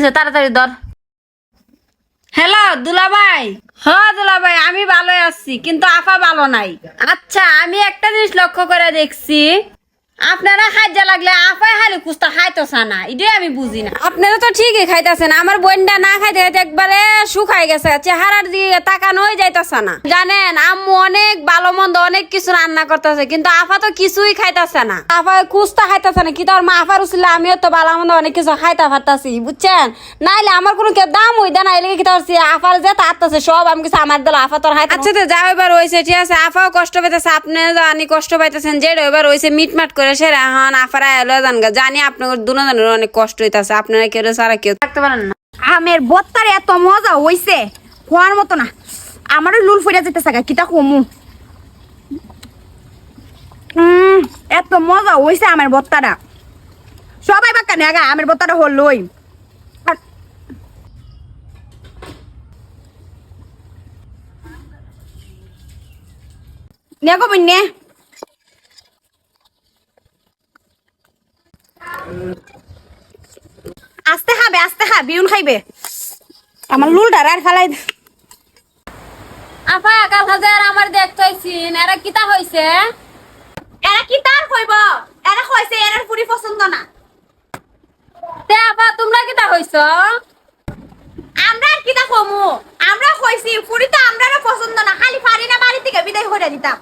হয়েছে তাড়াতাড়ি ধর। হ্যালো দুলাভাই। হ্যাঁ দুলাভাই, আমি ভালো আছি, কিন্তু আপা ভালো নাই। আচ্ছা, আমি একটা জিনিস লক্ষ্য করে দেখছি, আপনারা খাইজা লাগলে আপাই খালি কুস্তা খাইতেছে না, এটাই আমি বুঝি না। আপনারা তো ঠিকই খাইতেছেন, আমার বোনটা না খাইতে খাইতে একবারে শুকাই গেছে, চেহারার দিকে তাকানোই যাইতেছে না। জানেন, আম্মু অনেক ভালো মন্দ অনেক কিছু রান্না করতেছে, কিন্তু আপা তো কিছুই খাইতেছে না। আপা কুস্তা খাইতেছে না, কিন্তু আমার মা আপার উচিত আমিও তো ভালো মন্দ অনেক কিছু খাইতে পারতাছি, বুঝছেন? নাইলে আমার কোনো কেউ দাম হই দেয় না, এলাকা কি করছি আপার যে তারতেছে সব আমি কিছু আমার দিল আপা তোর হাই। আচ্ছা তো যাও, এবার হয়েছে ঠিক আছে, আপাও কষ্ট পাইতেছে, আপনি জানি কষ্ট পাইতেছেন, যেটা এবার হয়েছে মিটমাট করে সেরা এখন আফারা এলো জানগা, জানি আপনাদের দুজনের অনেক কষ্ট হইতাছে, আপনারা কেউ সারা কেউ থাকতে পারেন না। আমের বত্তার এত মজা হইছে খোয়ার মতো না, আমারও লুল ফুটা যেতেছে গা কিতা কমু। এত মজা হইছে আমের বত্তাটা, সবাই বাক্কা নেগা আমের বত্তাটা হলই। নেগো বন্যে আস্তে খাবে, আস্তে খা, বিউন খাইবে, আমার লুল ডারার ফালাই। আপা কাল হাজার আমার দেখতেইছিন, এরা কিতা হইছে? এরা কি তার কইব, এরা কইছে এরার পুরি পছন্দ না। তে আপা তোমরা কিতা হইছ? আমরা আর কিতা কমু, আমরা কইছি পুরি তো আমরারও পছন্দ না, খালি পারি না বাড়ি থেকে বিদায় করে দিতাম।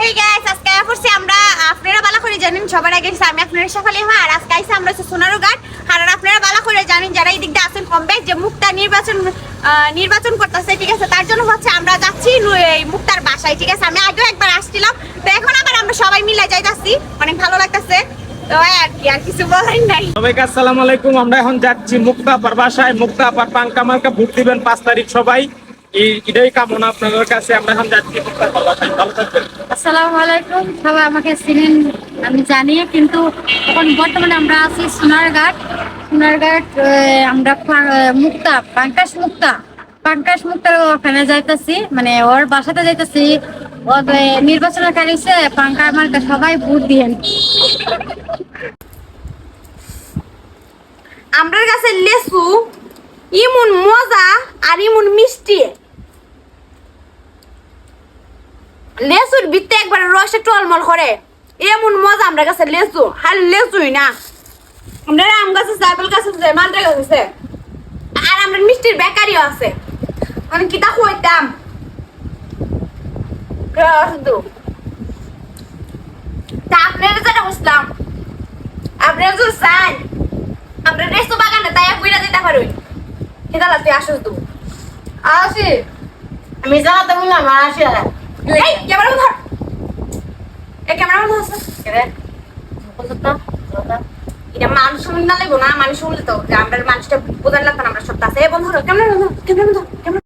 এই গাইস, আজকে করছি আমরা, আপনারা ভালো করে জানেন সবার আগে আমি আপনাদের সকালে হয়, আর আজকে আইসা আমরা সোনারু ঘাট। আর আপনারা ভালো করে জানেন যারা এই দিকটা আছেন কম বেশ, যে মুক্তা নির্বাচন করতেছে, ঠিক আছে? তার জন্য হচ্ছে আমরা যাচ্ছি এই মুক্তার বাসায়, ঠিক আছে? আমি আগেও একবার আসছিলাম, তো এখন আবার আমরা সবাই মিলে যাইতাছি, অনেক ভালো লাগতেছে। তো আর কি, আর কিছু বলার নাই। সবাইকে আসসালামু আলাইকুম। আমরা এখন যাচ্ছি মুক্তা আপার বাসায়। মুক্তা আপার পাঙ্কা মার্কা ভোট দিবেন 5 তারিখ সবাই, এটাই কামনা আপনাদের কাছে। আমরা এখন যাচ্ছি মুক্তা আপার বাসায়, ভালো থাকবেন। আসসালামু আলাইকুম, সবাই আমাকে চিনেন আমি জানি, কিন্তু এখন বর্তমানে আমরা আছি সোনারঘাট। আমরা মুক্তা পাঙ্কাশ মুক্তার ওখানে যাইতেছি, মানে ওর বাসাতে যাইতেছি। নির্বাচনের কারিছে পাঙ্কা মার্কা, সবাই ভোট দিয়েন। আমরার কাছে লেসু ইমন মজা আর ইমন মিষ্টি, লেসুর ভিতরে একবার রসে টলমল করে, এমন মজা আমরা কাছে লেসু। খালি লেসুই না, আমরা আম গাছ আছে, আপেল গাছ আছে, মালটা গাছ আছে, আর আমরা মিষ্টির বেকারিও আছে। মানে কিতা কইতাম তা আপনারা যারা বুঝলাম, আপনারা যদি চান আমরা রেস্তু বাগানে তাই বুইরা দিতে পারি। কিতা তুই আসিস তো? আসি, আমি জানাতে বললাম আসি। এই ক্যামেরা ধর, এই ক্যামেরা ধর রে, এটা মানুষ শুনলে না লাগবো না, মানুষ শুনলে তো আমরা মানুষটা বোঝার লাগতো না, আমরা সব আছে। বন্ধু ক্যামেরা ধর, ক্যামেরা ধর, ক্যামেরা